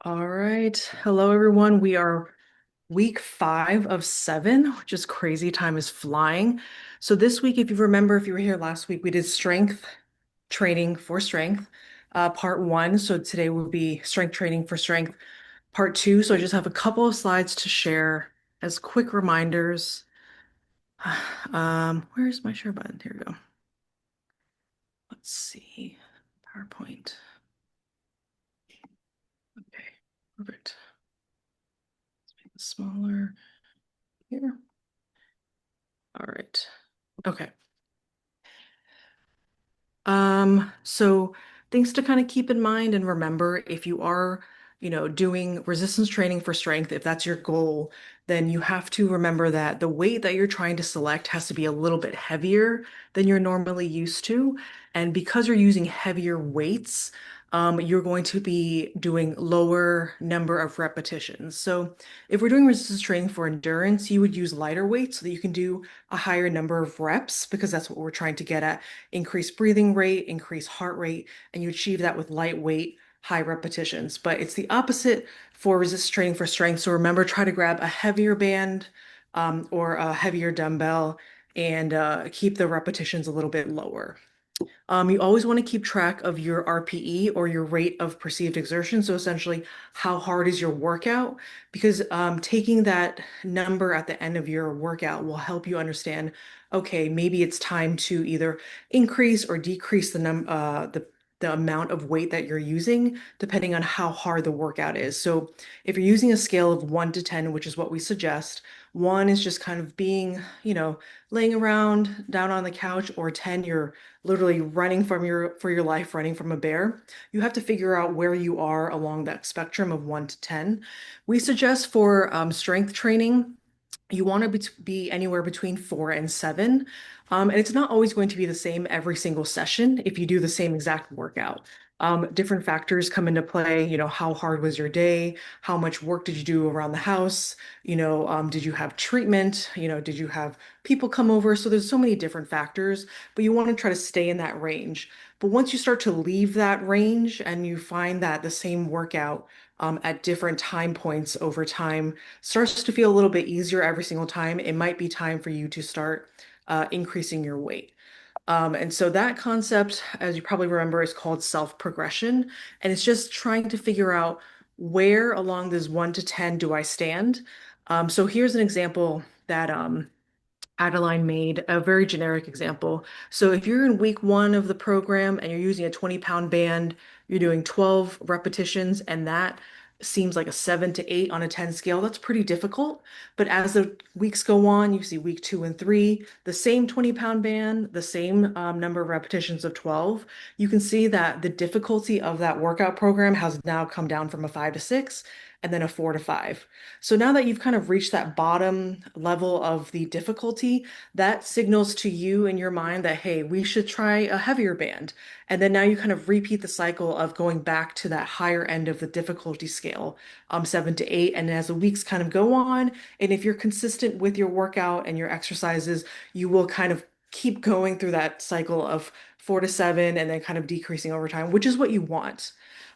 All right. Hello, everyone. We are week 5 of 7, which is crazy. Time is flying. So this week, if you remember, if you were here last week, we did strength training for strength, part one. So today will be strength training for strength, part two. So I just have a couple of slides to share as quick reminders. Where's my share button? Here we go. Let's see. PowerPoint. Okay, perfect. Let's make it smaller here. All right. Okay. So things to kind of keep in mind and remember if you are, doing resistance training for strength, if that's your goal, then you have to remember that the weight that you're trying to select has to be a little bit heavier than you're normally used to. And because you're using heavier weights, you're going to be doing lower number of repetitions. So if we're doing resistance training for endurance, you would use lighter weights so that you can do a higher number of reps because that's what we're trying to get at: increase breathing rate, increase heart rate, and you achieve that with lightweight, high repetitions. But it's the opposite for resistance training for strength. So remember, try to grab a heavier band or a heavier dumbbell and keep the repetitions a little bit lower. You always want to keep track of your RPE or your rate of perceived exertion. So essentially, how hard is your workout? Because taking that number at the end of your workout will help you understand, okay, maybe it's time to either increase or decrease the amount of weight that you're using, depending on how hard the workout is. So if you're using a scale of 1 to 10, which is what we suggest, one is just kind of being, laying around down on the couch, or 10, you're literally running for your life, running from a bear. You have to figure out where you are along that spectrum of 1 to 10. We suggest for strength training, you want to be anywhere between 4 and 7. And it's not always going to be the same every single session if you do the same exact workout. Different factors come into play. How hard was your day? How much work did you do around the house? Did you have treatment? Did you have people come over? So there's so many different factors, but you want to try to stay in that range. But once you start to leave that range and you find that the same workout at different time points over time starts to feel a little bit easier every single time, it might be time for you to start increasing your weight. And so that concept, as you probably remember, is called self-progression. And it's just trying to figure out where along this 1 to 10 do I stand. So here's an example that Adeline made, a very generic example. So if you're in week 1 of the program and you're using a 20-pound band, you're doing 12 repetitions, and that seems like a 7 to 8 on a 10 scale. That's pretty difficult. But as the weeks go on, you see week 2 and 3, the same 20-pound band, the same number of repetitions of 12. You can see that the difficulty of that workout program has now come down from a 5 to 6 and then a 4 to 5. So now that you've kind of reached that bottom level of the difficulty, that signals to you in your mind that, hey, we should try a heavier band. And then now you kind of repeat the cycle of going back to that higher end of the difficulty scale, 7 to 8. And as the weeks kind of go on, and if you're consistent with your workout and your exercises, you will kind of keep going through that cycle of 4 to 7 and then kind of decreasing over time, which is what you want.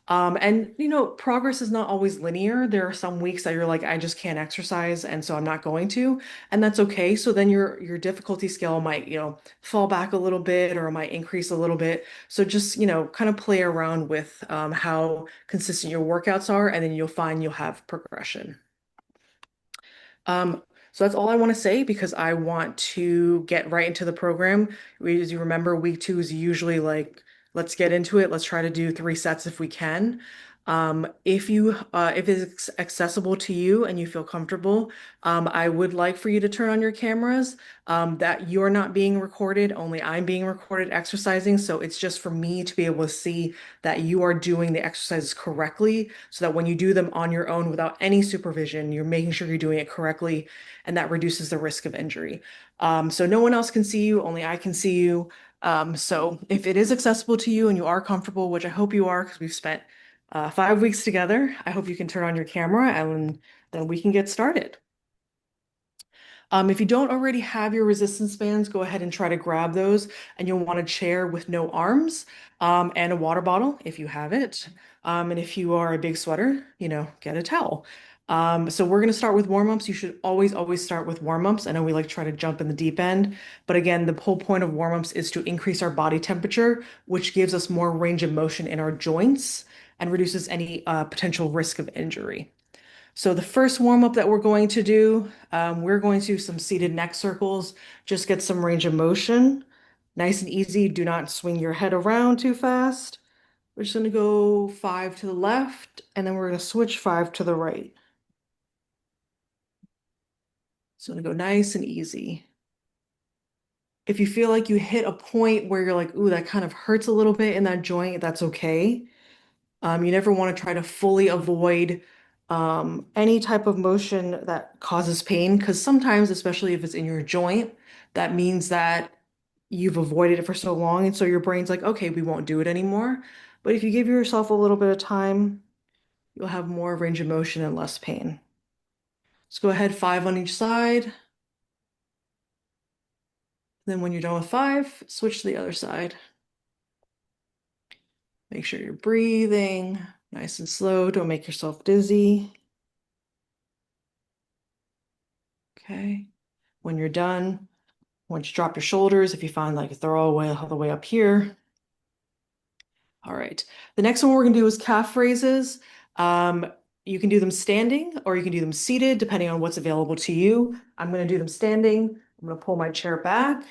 And progress is not always linear. There are some weeks that you're like, I just can't exercise, and so I'm not going to, and that's okay. So then your difficulty scale might, fall back a little bit or it might increase a little bit. So just, kind of play around with how consistent your workouts are, and then you'll find you'll have progression. Um, so that's all I want to say because I want to get right into the program. As you remember, week 2 is usually like, let's get into it. Let's try to do 3 sets if we can. If it's accessible to you and you feel comfortable, I would like for you to turn on your cameras. That you're not being recorded, only I'm being recorded exercising. So it's just for me to be able to see that you are doing the exercises correctly so that when you do them on your own without any supervision, you're making sure you're doing it correctly, and that reduces the risk of injury. So no one else can see you, only I can see you. So if it is accessible to you and you are comfortable, which I hope you are because we've spent 5 weeks together, I hope you can turn on your camera and then we can get started. If you don't already have your resistance bands, go ahead and try to grab those. And you'll want a chair with no arms, and a water bottle if you have it. And if you are a big sweater, get a towel. So we're going to start with warm-ups. You should always start with warm-ups. I know we like to try to jump in the deep end, but again, the whole point of warm-ups is to increase our body temperature, which gives us more range of motion in our joints and reduces any potential risk of injury. So the first warm up that we're going to do, we're going to do some seated neck circles. Just get some range of motion. Nice and easy. Do not swing your head around too fast. We're just going to go 5 to the left, and then we're going to switch 5 to the right. So I'm going to go nice and easy. If you feel like you hit a point where you're like, ooh, that kind of hurts a little bit in that joint, that's okay. You never want to try to fully avoid any type of motion that causes pain, because sometimes, especially if it's in your joint, that means that you've avoided it for so long. And so your brain's like, okay, we won't do it anymore. But if you give yourself a little bit of time, you'll have more range of motion and less pain. Let's go ahead, 5 on each side. Then when you're done with 5, switch to the other side. Make sure you're breathing nice and slow. Don't make yourself dizzy. Okay. When you're done, once you drop your shoulders, if you find like they're all the way up here. All right. The next one we're going to do is calf raises. You can do them standing or you can do them seated, depending on what's available to you. I'm going to do them standing. I'm going to pull my chair back.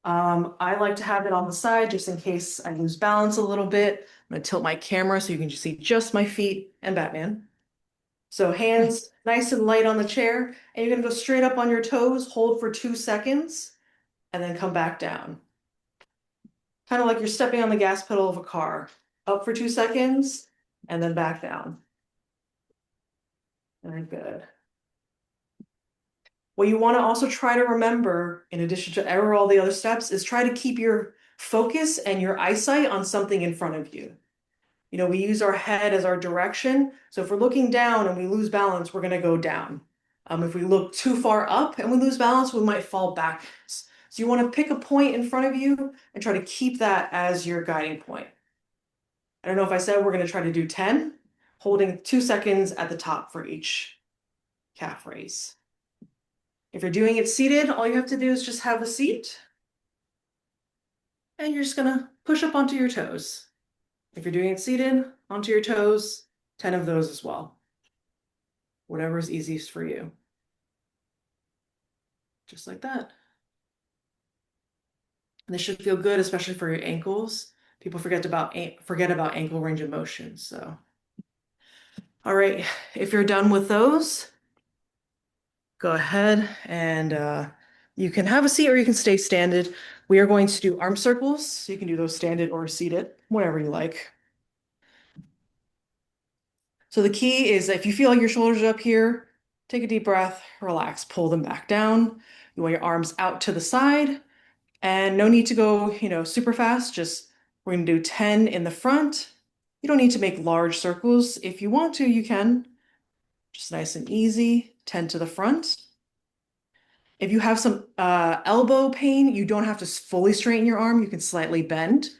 I like to have it on the side just in case I lose balance a little bit. I'm going to tilt my camera so you can just see just my feet and Batman. So hands nice and light on the chair, and you're going to go straight up on your toes, hold for 2 seconds, and then come back down. Kind of like you're stepping on the gas pedal of a car. Up for 2 seconds, and then back down. Very good. What you want to also try to remember, in addition to all the other steps, is try to keep your focus and your eyesight on something in front of you. We use our head as our direction. So if we're looking down and we lose balance, we're going to go down. If we look too far up and we lose balance, we might fall backwards. So you want to pick a point in front of you and try to keep that as your guiding point. I don't know if I said we're going to try to do 10, holding 2 seconds at the top for each calf raise. If you're doing it seated, all you have to do is just have a seat. And you're just going to push up onto your toes. If you're doing it seated, onto your toes, 10 of those as well. Whatever is easiest for you. Just like that. And this should feel good, especially for your ankles. People forget about ankle range of motion. So, all right, if you're done with those, go ahead and you can have a seat or you can stay standing. We are going to do arm circles. So you can do those standing or seated, whatever you like. So the key is if you feel like your shoulders are up here, take a deep breath, relax, pull them back down. You want your arms out to the side, and no need to go, super fast. Just we're going to do 10 in the front. You don't need to make large circles. If you want to, you can. Just nice and easy, 10 to the front. If you have some elbow pain, you don't have to fully straighten your arm. You can slightly bend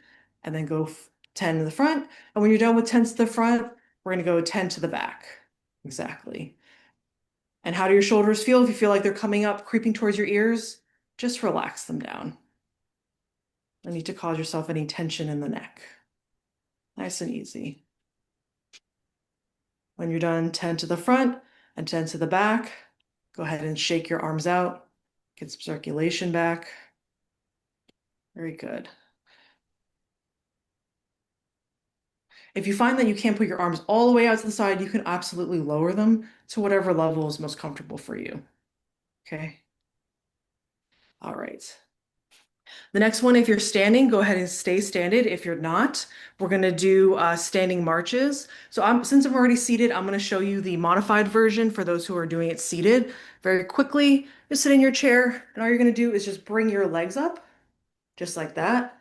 and then go 10 to the front. And when you're done with 10 to the front, we're going to go 10 to the back. Exactly. And how do your shoulders feel? If you feel like they're coming up, creeping towards your ears, just relax them down. No need to cause yourself any tension in the neck. Nice and easy. When you're done, 10 to the front and 10 to the back. Go ahead and shake your arms out. Get some circulation back. Very good. If you find that you can't put your arms all the way out to the side, you can absolutely lower them to whatever level is most comfortable for you. Okay. All right. The next one, if you're standing, go ahead and stay standing. If you're not, we're going to do standing marches. So since I'm already seated, I'm going to show you the modified version for those who are doing it seated. Very quickly, just sit in your chair, and all you're going to do is just bring your legs up, just like that.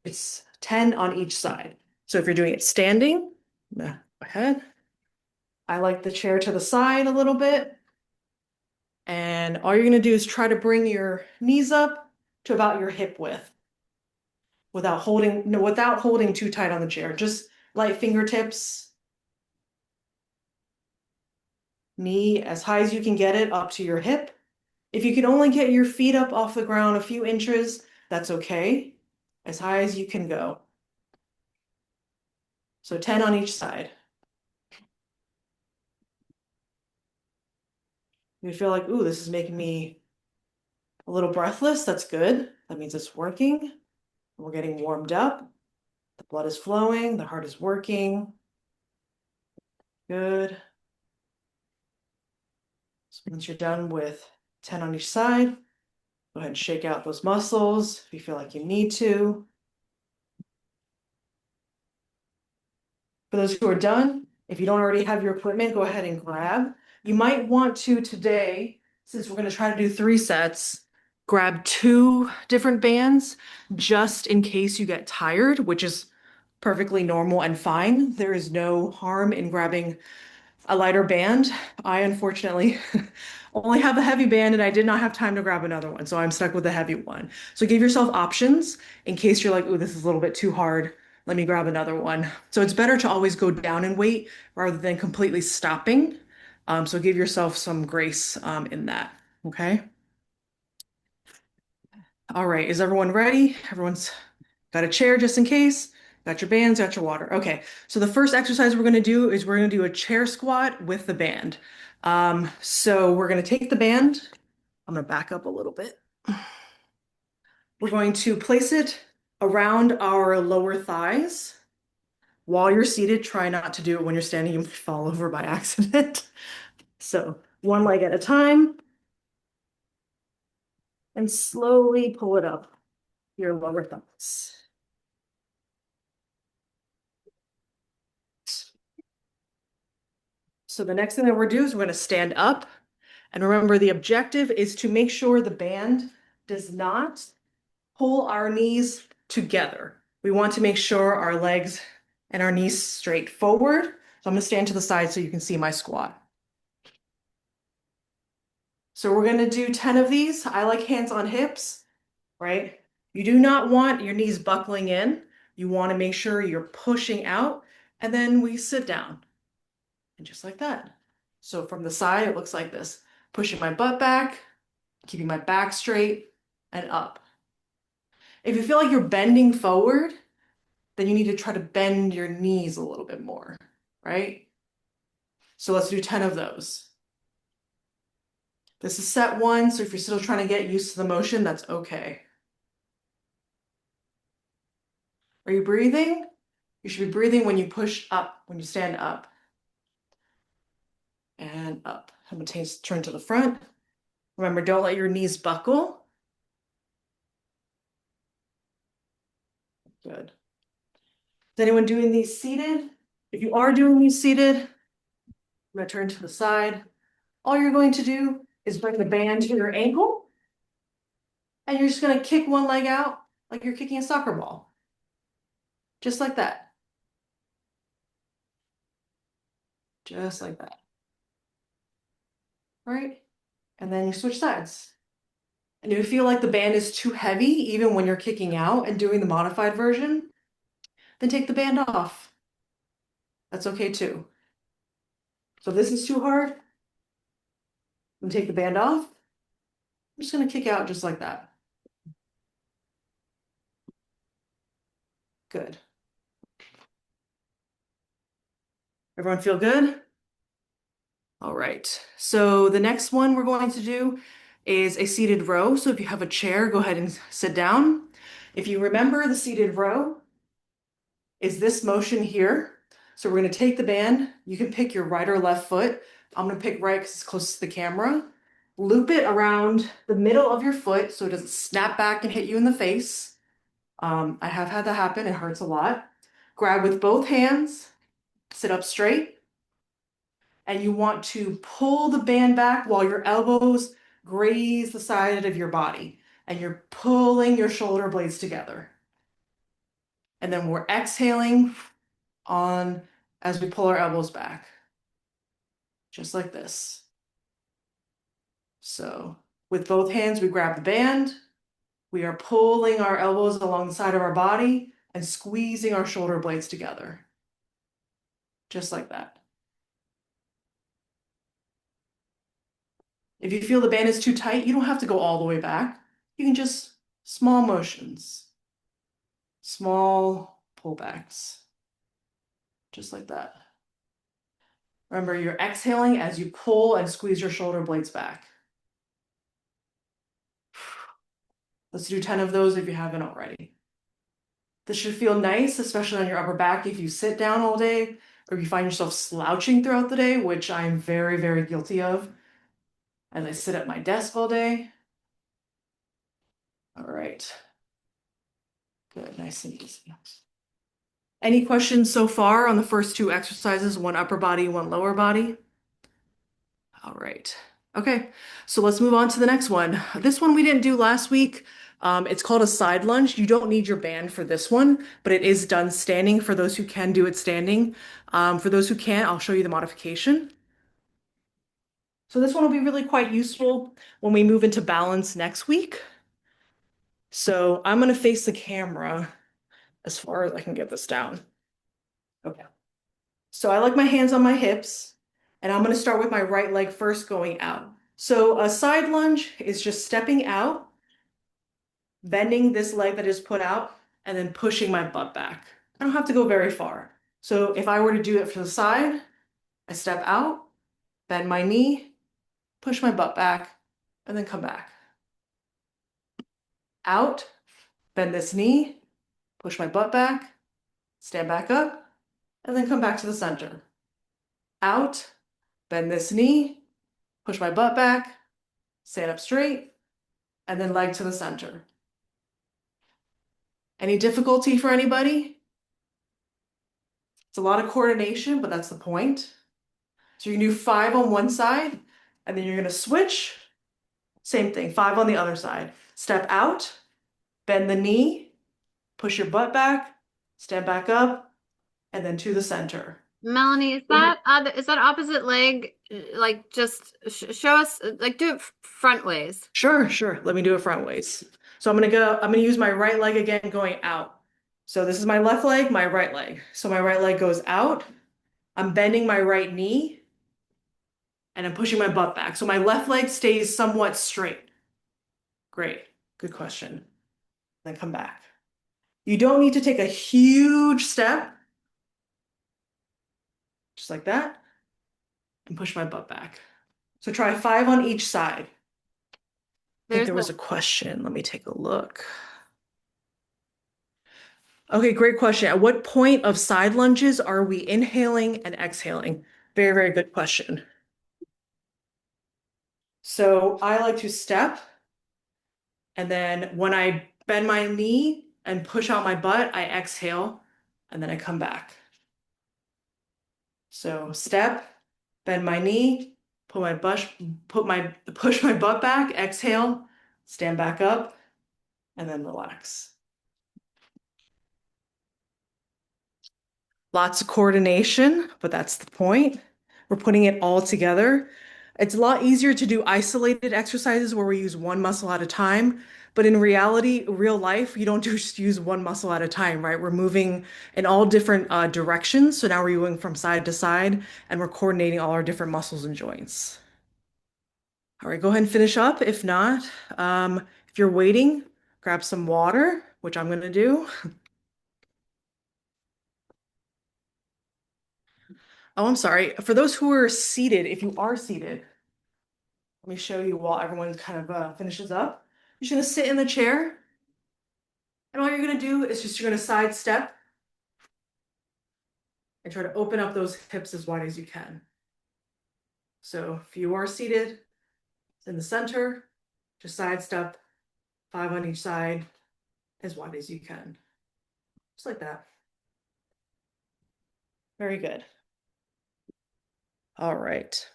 It's 10 on each side. So if you're doing it standing, go ahead. I like the chair to the side a little bit. And all you're gonna do is try to bring your knees up to about your hip width without holding, no, without holding too tight on the chair. Just light fingertips, knee as high as you can get it up to your hip. If you can only get your feet up off the ground a few inches, that's okay. As high as you can go. So 10 on each side. You feel like, ooh, this is making me a little breathless. That's good. That means it's working. We're getting warmed up. The blood is flowing. The heart is working. Good. So once you're done with 10 on each side, go ahead and shake out those muscles if you feel like you need to. For those who are done, if you don't already have your equipment, go ahead and grab. You might want to today, since we're going to try to do 3 sets, grab 2 different bands just in case you get tired, which is perfectly normal and fine. There is no harm in grabbing a lighter band. I unfortunately only have a heavy band and I did not have time to grab another one, so I'm stuck with the heavy one. So give yourself options in case you're like, oh, this is a little bit too hard. Let me grab another one. So it's better to always go down in weight rather than completely stopping. So give yourself some grace in that. Okay. All right. Is everyone ready? Everyone's got a chair just in case. Got your bands, got your water. Okay, so the first exercise we're going to do is we're going to do a chair squat with the band. So we're going to take the band. I'm going to back up a little bit. We're going to place it around our lower thighs. While you're seated, try not to do it when you're standing. You might fall over by accident. So one leg at a time and slowly pull it up your lower thighs. So the next thing that we're doing is we're going to stand up. And remember, the objective is to make sure the band does not pull our knees together. We want to make sure our legs and our knees straight forward. So I'm going to stand to the side so you can see my squat. So we're going to do 10 of these. I like hands on hips, right? You do not want your knees buckling in. You want to make sure you're pushing out. And then we sit down. And just like that. So from the side, it looks like this. Pushing my butt back, keeping my back straight, and up. If you feel like you're bending forward, then you need to try to bend your knees a little bit more, right? So let's do 10 of those. This is set 1, so if you're still trying to get used to the motion, that's okay. Are you breathing? You should be breathing when you push up, when you stand up. And up. I'm going to turn to the front. Remember, don't let your knees buckle. Good. Is anyone doing these seated? If you are doing these seated, I'm going to turn to the side. All you're going to do is bring the band to your ankle, and you're just going to kick one leg out like you're kicking a soccer ball. Just like that. Just like that. Right? And then you switch sides. And if you feel like the band is too heavy, even when you're kicking out and doing the modified version, then take the band off. That's okay too. So if this is too hard, I'm take the band off. I'm just going to kick out just like that. Good. Everyone feel good? All right. So the next one we're going to do is a seated row. So if you have a chair, go ahead and sit down. If you remember, the seated row is this motion here. So we're going to take the band. You can pick your right or left foot. I'm going to pick right because it's closest to the camera. Loop it around the middle of your foot so it doesn't snap back and hit you in the face. I have had that happen. It hurts a lot. Grab with both hands, sit up straight, and you want to pull the band back while your elbows graze the side of your body, and you're pulling your shoulder blades together. And then we're exhaling on as we pull our elbows back, just like this. So with both hands, we grab the band. We are pulling our elbows along the side of our body and squeezing our shoulder blades together. Just like that. If you feel the band is too tight, you don't have to go all the way back. You can just small motions, small pullbacks, just like that. Remember, you're exhaling as you pull and squeeze your shoulder blades back. Let's do 10 of those if you haven't already. This should feel nice, especially on your upper back if you sit down all day or if you find yourself slouching throughout the day, which I'm very, very guilty of as I sit at my desk all day. All right. Good, nice and easy. Any questions so far on the first two exercises, one upper body, one lower body? All right. Okay, so let's move on to the next one. This one we didn't do last week. It's called a side lunge. You don't need your band for this one, but it is done standing for those who can do it standing. For those who can't, I'll show you the modification. So this one will be really quite useful when we move into balance next week. So I'm going to face the camera as far as I can get this down. Okay. So I like my hands on my hips, and I'm going to start with my right leg first going out. So a side lunge is just stepping out, bending this leg that is put out, and then pushing my butt back. I don't have to go very far. So if I were to do it for the side, I step out, bend my knee, push my butt back, and then come back. Out, bend this knee, push my butt back, stand back up, and then come back to the center. Out, bend this knee, push my butt back, stand up straight, and then leg to the center. Any difficulty for anybody? It's a lot of coordination, but that's the point. So you can do 5 on one side, and then you're going to switch. Same thing, 5 on the other side. Step out, bend the knee, push your butt back, stand back up, and then to the center. Melanie, is that opposite leg like just show us like do it front ways. Sure, sure. Let me do it front ways. So I'm gonna use my right leg again going out. So this is my left leg, my right leg. So my right leg goes out. I'm bending my right knee and I'm pushing my butt back. So my left leg stays somewhat straight. Great. Good question. Then come back. You don't need to take a huge step. Just like that. And push my butt back. So try 5 on each side. I think There's there the was a question. Let me take a look. Okay, great question. At what point of side lunges are we inhaling and exhaling? Very, very good question. So I like to step, and then when I bend my knee and push out my butt, I exhale, and then I come back. So step, bend my knee, push my butt back, exhale, stand back up, and then relax. Lots of coordination, but that's the point. We're putting it all together. It's a lot easier to do isolated exercises where we use one muscle at a time. But in reality, real life, you don't just use one muscle at a time, right? We're moving in all different directions. So now we're going from side to side and we're coordinating all our different muscles and joints. All right, go ahead and finish up. If not, if you're waiting, grab some water, which I'm going to do. Oh, I'm sorry. For those who are seated, if you are seated, let me show you while everyone kind of finishes up. You're just going to sit in the chair, and all you're going to do is you're going to side step and try to open up those hips as wide as you can. So if you are seated in the center, just side step 5 on each side as wide as you can. Just like that. Very good. All right.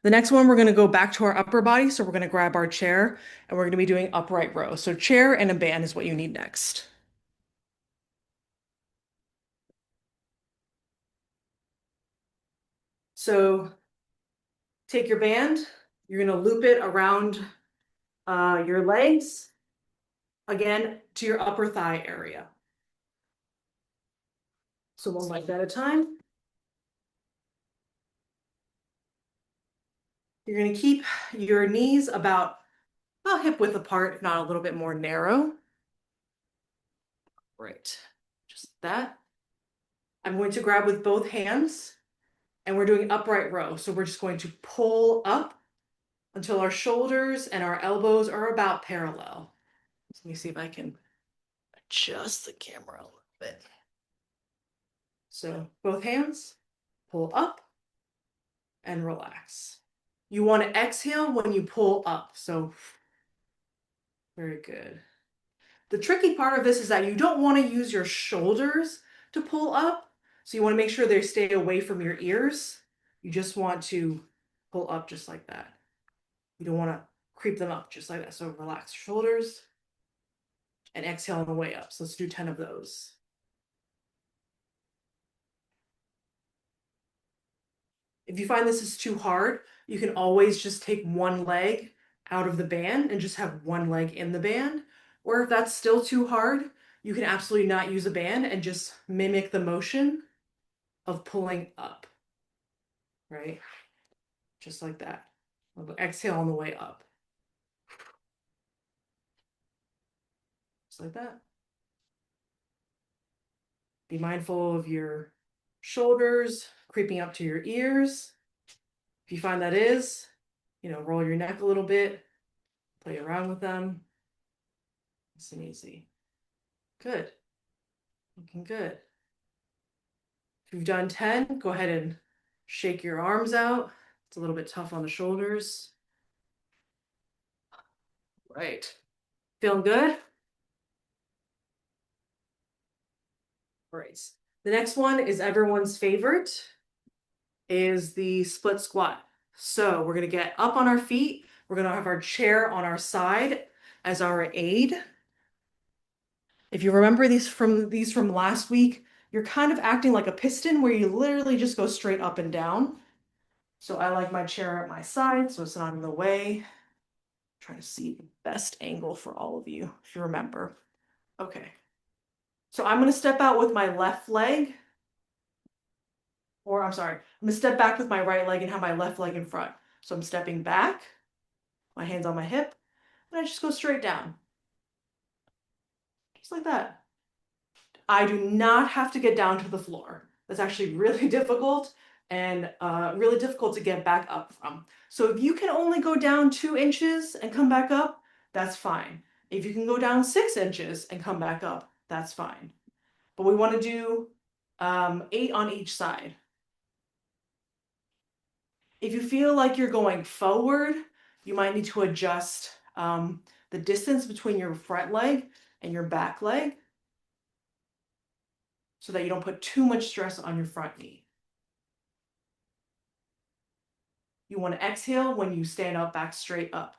The next one, we're going to go back to our upper body. So we're going to grab our chair and we're going to be doing upright row. So chair and a band is what you need next. So take your band You're going to loop it around your legs, again, to your upper thigh area. So one leg at a time. You're going to keep your knees about hip width apart, if not a little bit more narrow. Right, just that. I'm going to grab with both hands and we're doing upright row. So we're just going to pull up until our shoulders and our elbows are about parallel. So let me see if I can adjust the camera a little bit. So both hands, pull up and relax. You want to exhale when you pull up. So very good. The tricky part of this is that you don't want to use your shoulders to pull up. So you want to make sure they stay away from your ears. You just want to pull up just like that. You don't want to creep them up just like that. So relax your shoulders and exhale on the way up. So let's do 10 of those. If you find this is too hard, you can always just take one leg out of the band and just have one leg in the band. Or if that's still too hard, you can absolutely not use a band and just mimic the motion of pulling up, right? Just like that. Exhale on the way up. Just like that. Be mindful of your shoulders creeping up to your ears. If you find that is, roll your neck a little bit, play around with them. Nice and easy. Good. Looking good. If you've done 10, go ahead and shake your arms out. It's a little bit tough on the shoulders. Right. Feeling good? Great. The next one is everyone's favorite, is the split squat. So we're going to get up on our feet. We're going to have our chair on our side as our aid. If you remember these from last week, you're kind of acting like a piston where you literally just go straight up and down. So I like my chair at my side so it's not in the way. Trying to see the best angle for all of you, if you remember. Okay. So I'm going to step out with my left leg, or I'm sorry, I'm going to step back with my right leg and have my left leg in front. So I'm stepping back, my hands on my hip, and I just go straight down. Just like that. I do not have to get down to the floor. That's actually really difficult and really difficult to get back up from. So if you can only go down 2 inches and come back up, that's fine. If you can go down 6 inches and come back up, that's fine. But we want to do 8 on each side. If you feel like you're going forward, you might need to adjust the distance between your front leg and your back leg so that you don't put too much stress on your front knee. You want to exhale when you stand up back straight up.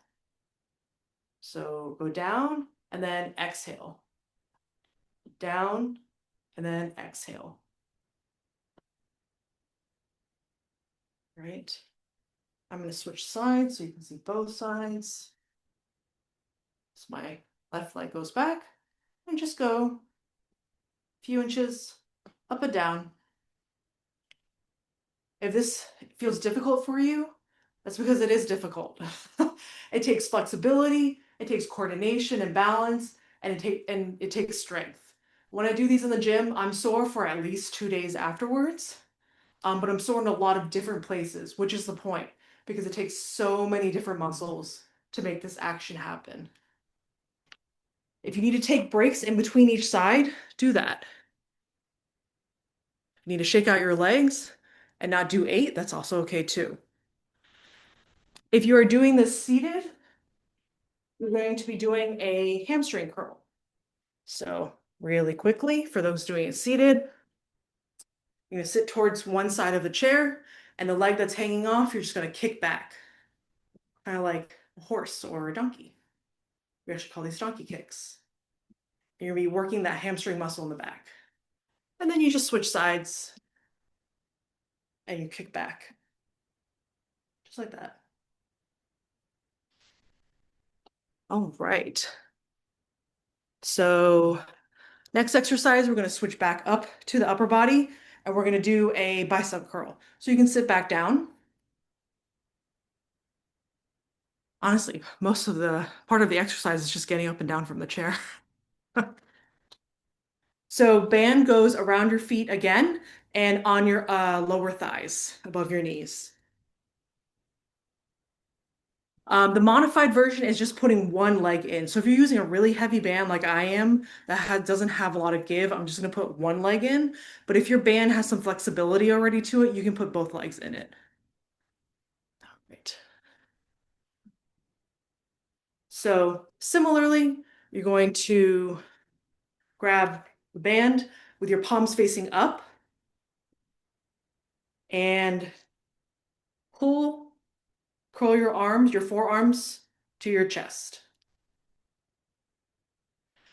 So go down and then exhale. Down and then exhale. Right? I'm going to switch sides so you can see both sides. So my left leg goes back and just go a few inches up and down. If this feels difficult for you, that's because it is difficult. It takes flexibility, it takes coordination and balance, and it takes strength. When I do these in the gym, I'm sore for at least 2 days afterwards. But I'm sore in a lot of different places, which is the point, because it takes so many different muscles to make this action happen. If you need to take breaks in between each side, do that. You need to shake out your legs and not do 8, that's also okay too. If you are doing this seated, you're going to be doing a hamstring curl. So really quickly, for those doing it seated, you're going to sit towards one side of the chair, and the leg that's hanging off, you're just going to kick back, kind of like a horse or a donkey. We actually call these donkey kicks. And you're going to be working that hamstring muscle in the back. And then you just switch sides and you kick back. Just like that. All right. So next exercise, we're going to switch back up to the upper body and we're going to do a bicep curl. So you can sit back down. Honestly, most of the part of the exercise is just getting up and down from the chair. So band goes around your feet again and on your lower thighs above your knees. The modified version is just putting one leg in. So if you're using a really heavy band like I am, that doesn't have a lot of give, I'm just going to put one leg in. But if your band has some flexibility already to it, you can put both legs in it. Right. So similarly, you're going to grab the band with your palms facing up and pull, curl your arms, your forearms to your chest.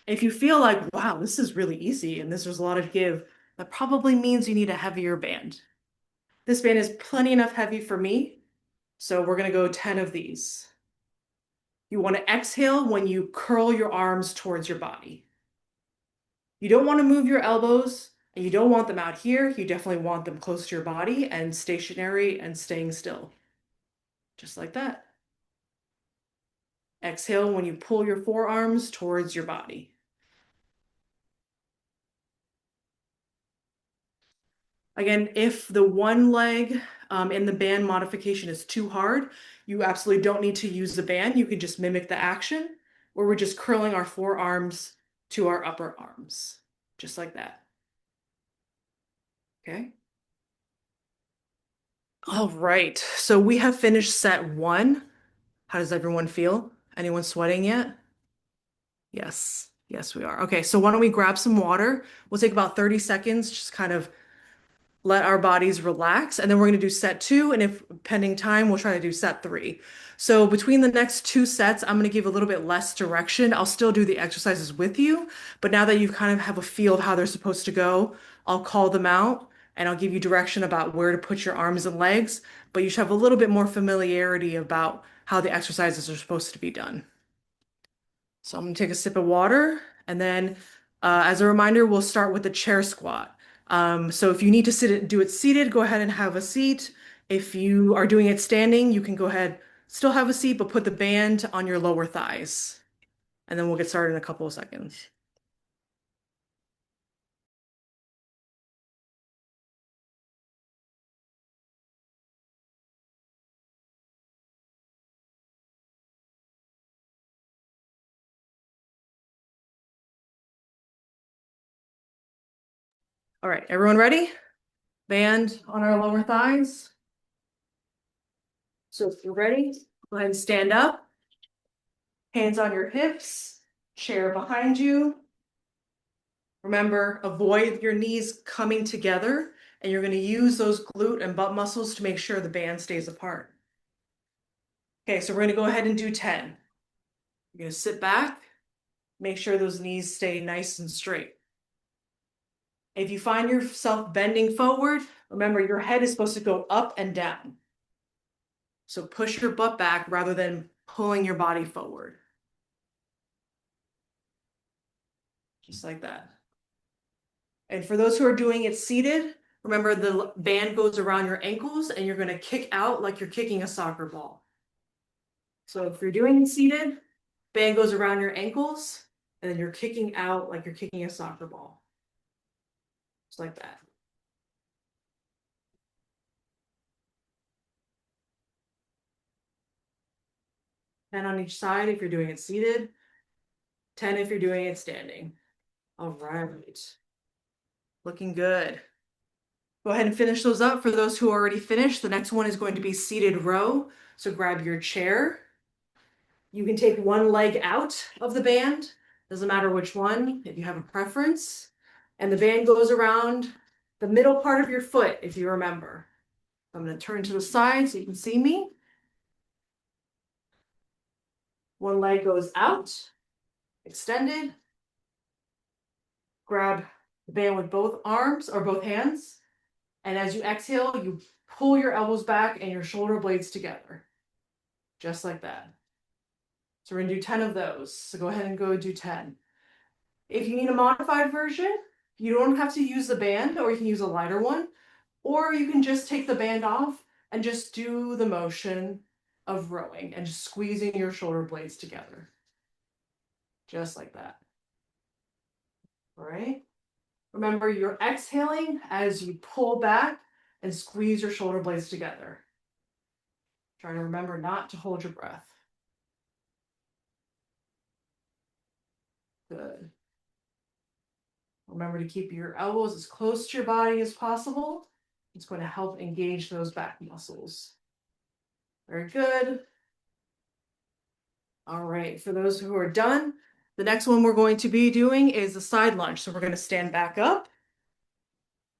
If you feel like, wow, this is really easy and there's a lot of give, that probably means you need a heavier band. This band is plenty enough heavy for me, so we're gonna go 10 of these. You want to exhale when you curl your arms towards your body. You don't want to move your elbows and you don't want them out here. You definitely want them close to your body and stationary and staying still. Just like that. Exhale when you pull your forearms towards your body. Again, if the one leg in the band modification is too hard, you absolutely don't need to use the band. You can just mimic the action where we're just curling our forearms to our upper arms, just like that. Okay. All right. So we have finished set one. How does everyone feel? Anyone sweating yet? Yes. Yes, we are. Okay, so why don't we grab some water? We'll take about 30 seconds, just kind of let our bodies relax, and then we're going to do set two, and if pending time, we'll try to do set three. So between the next two sets, I'm going to give a little bit less direction. I'll still do the exercises with you, but now that you kind of have a feel of how they're supposed to go, I'll call them out and I'll give you direction about where to put your arms and legs, but you should have a little bit more familiarity about how the exercises are supposed to be done. So I'm gonna take a sip of water and then as a reminder, we'll start with the chair squat. So if you need to do it seated, go ahead and have a seat. If you are doing it standing, you can go ahead, still have a seat, but put the band on your lower thighs. And then we'll get started in a couple of seconds. All right, everyone ready? Band on our lower thighs. So if you're ready, go ahead and stand up. Hands on your hips, chair behind you. Remember, avoid your knees coming together, and you're going to use those glute and butt muscles to make sure the band stays apart. Okay, so we're going to go ahead and do 10. You're going to sit back, make sure those knees stay nice and straight. If you find yourself bending forward, remember your head is supposed to go up and down. So push your butt back rather than pulling your body forward. Just like that. And for those who are doing it seated, remember the band goes around your ankles and you're going to kick out like you're kicking a soccer ball. So if you're doing it seated, band goes around your ankles and then you're kicking out like you're kicking a soccer ball. Just like that. 10 on each side if you're doing it seated, 10 if you're doing it standing. All right. Looking good. Go ahead and finish those up. For those who already finished, the next one is going to be seated row. So grab your chair. You can take one leg out of the band. Doesn't matter which one, if you have a preference. And the band goes around the middle part of your foot, if you remember. I'm going to turn to the side so you can see me. One leg goes out, extended. Grab the band with both arms or both hands. And as you exhale, you pull your elbows back and your shoulder blades together. Just like that. So we're gonna do 10 of those. So go ahead and go do 10. If you need a modified version, you don't have to use the band, or you can use a lighter one, or you can just take the band off and just do the motion of rowing and just squeezing your shoulder blades together. Just like that. All right. Remember, you're exhaling as you pull back and squeeze your shoulder blades together. Try to remember not to hold your breath. Good. Remember to keep your elbows as close to your body as possible. It's going to help engage those back muscles. Very good. All right, for those who are done, the next one we're going to be doing is a side lunge. So we're going to stand back up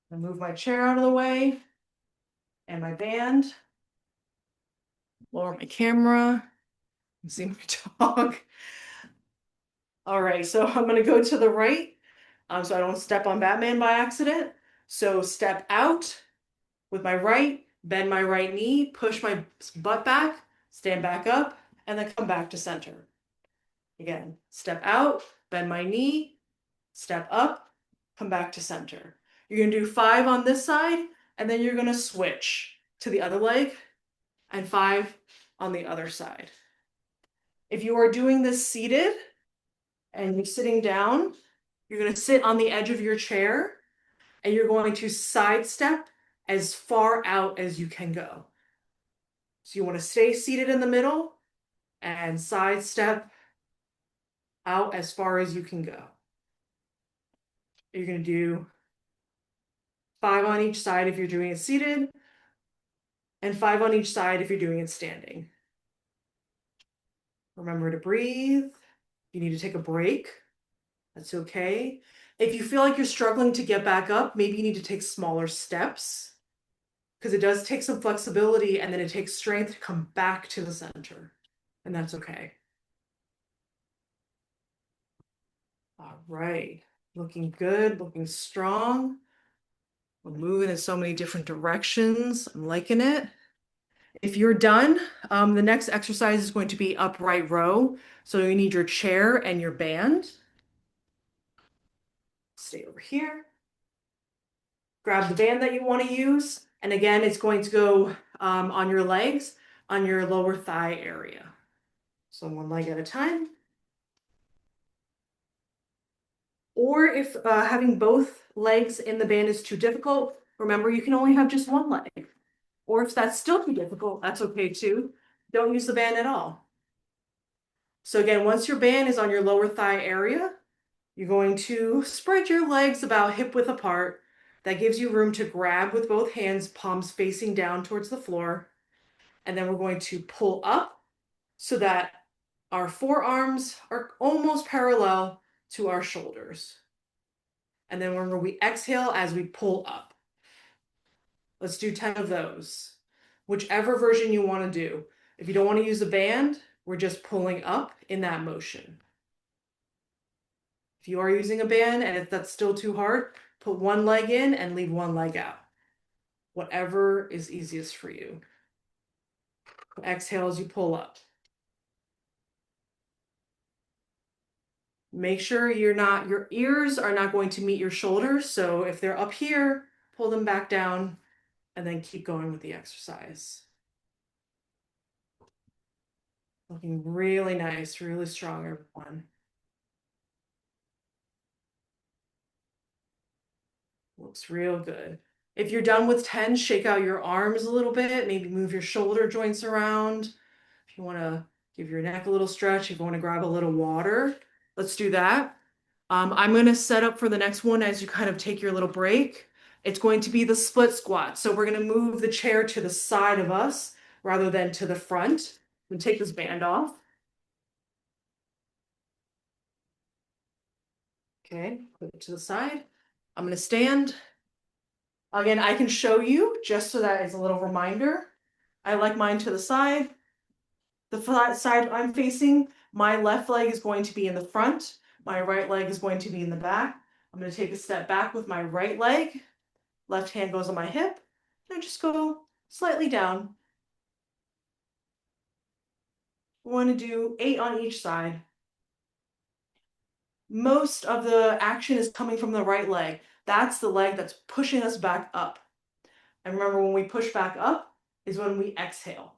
and move my chair out of the way and my band. Lower my camera and see my dog. All right, so I'm going to go to the right so I don't step on Batman by accident. So step out with my right, bend my right knee, push my butt back, stand back up, and then come back to center. Again, step out, bend my knee, step up, come back to center. You're gonna do 5 on this side, and then you're gonna switch to the other leg, and 5 on the other side. If you are doing this seated and you're sitting down, you're gonna sit on the edge of your chair, and you're going to sidestep as far out as you can go. So you want to stay seated in the middle and sidestep out as far as you can go. You're going to do 5 on each side if you're doing it seated, and 5 on each side if you're doing it standing. Remember to breathe. You need to take a break. That's okay. If you feel like you're struggling to get back up, maybe you need to take smaller steps, because it does take some flexibility, and then it takes strength to come back to the center, and that's okay. All right, looking good, looking strong. We're moving in so many different directions. I'm liking it. If you're done, the next exercise is going to be upright row. So you need your chair and your band. Stay over here. Grab the band that you want to use. And again, it's going to go on your legs, on your lower thigh area. So one leg at a time. Or if having both legs in the band is too difficult, remember you can only have just one leg. Or if that's still too difficult, that's okay too. Don't use the band at all. So again, once your band is on your lower thigh area, you're going to spread your legs about hip width apart. That gives you room to grab with both hands, palms facing down towards the floor. And then we're going to pull up so that our forearms are almost parallel to our shoulders. And then remember, we exhale as we pull up. Let's do 10 of those. Whichever version you want to do. If you don't want to use a band, we're just pulling up in that motion. If you are using a band and if that's still too hard, put one leg in and leave one leg out. Whatever is easiest for you. Exhale as you pull up. Make sure your ears are not going to meet your shoulders. So if they're up here, pull them back down and then keep going with the exercise. Looking really nice, really strong, everyone. Looks real good. If you're done with 10, shake out your arms a little bit, maybe move your shoulder joints around. If you want to give your neck a little stretch, if you want to grab a little water, let's do that. I'm going to set up for the next one as you kind of take your little break. It's going to be the split squat. So we're going to move the chair to the side of us rather than to the front. I'm going to take this band off. Okay, put it to the side. I'm going to stand. Again, I can show you just so that it's a little reminder. I like mine to the side. The side I'm facing, my left leg is going to be in the front. My right leg is going to be in the back. I'm going to take a step back with my right leg. Left hand goes on my hip. And I just go slightly down. We want to do 8 on each side. Most of the action is coming from the right leg. That's the leg that's pushing us back up. And remember, when we push back up is when we exhale.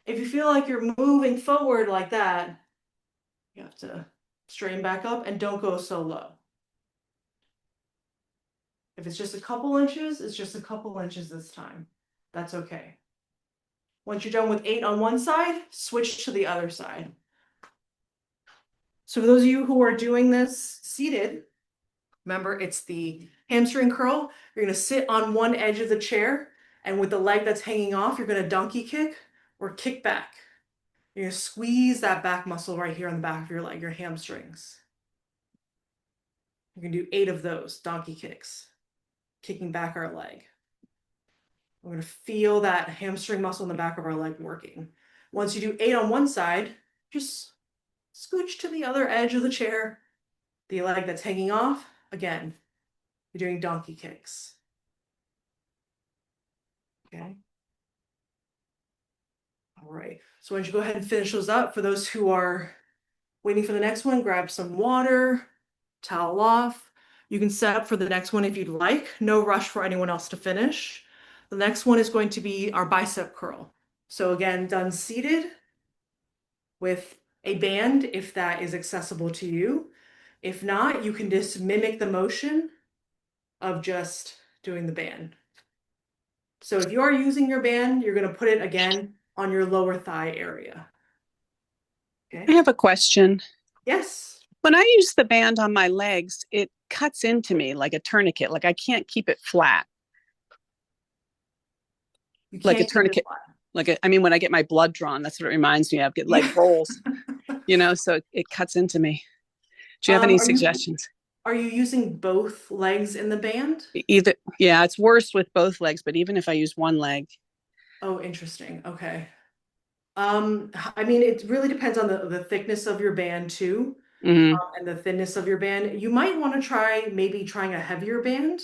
If you feel like you're moving forward like that, you have to straighten back up and don't go so low. If it's just a couple inches, it's just a couple inches this time. That's okay. Once you're done with 8 on one side, switch to the other side. So for those of you who are doing this seated, remember it's the hamstring curl. You're going to sit on one edge of the chair, and with the leg that's hanging off, you're going to donkey kick or kick back. You're going to squeeze that back muscle right here on the back of your leg, your hamstrings. You're going to do 8 of those donkey kicks, kicking back our leg. We're going to feel that hamstring muscle in the back of our leg working. Once you do 8 on one side, just scooch to the other edge of the chair. The leg that's hanging off, again, you're doing donkey kicks. Okay. All right. So why don't you go ahead and finish those up. For those who are waiting for the next one, grab some water, towel off. You can set up for the next one if you'd like. No rush for anyone else to finish. The next one is going to be our bicep curl. So again, done seated with a band if that is accessible to you. If not, you can just mimic the motion of just doing the band. So if you are using your band, you're going to put it again on your lower thigh area. I Okay. have a question. Yes. When I use the band on my legs, it cuts into me like a tourniquet. Like I can't keep it flat, You like a can't keep it tourniquet. flat. I mean, when I get my blood drawn, that's what it reminds me of. Get leg Yeah. rolls, so it cuts into me. Do you have any Are you suggestions? are you using both legs in the band? Either, yeah, it's worse with both legs, but even if I use one leg. Oh, interesting. Okay. I mean, it really depends on the thickness of your band too, Hmm. and the thinness of your band. You might want to try maybe trying a heavier band,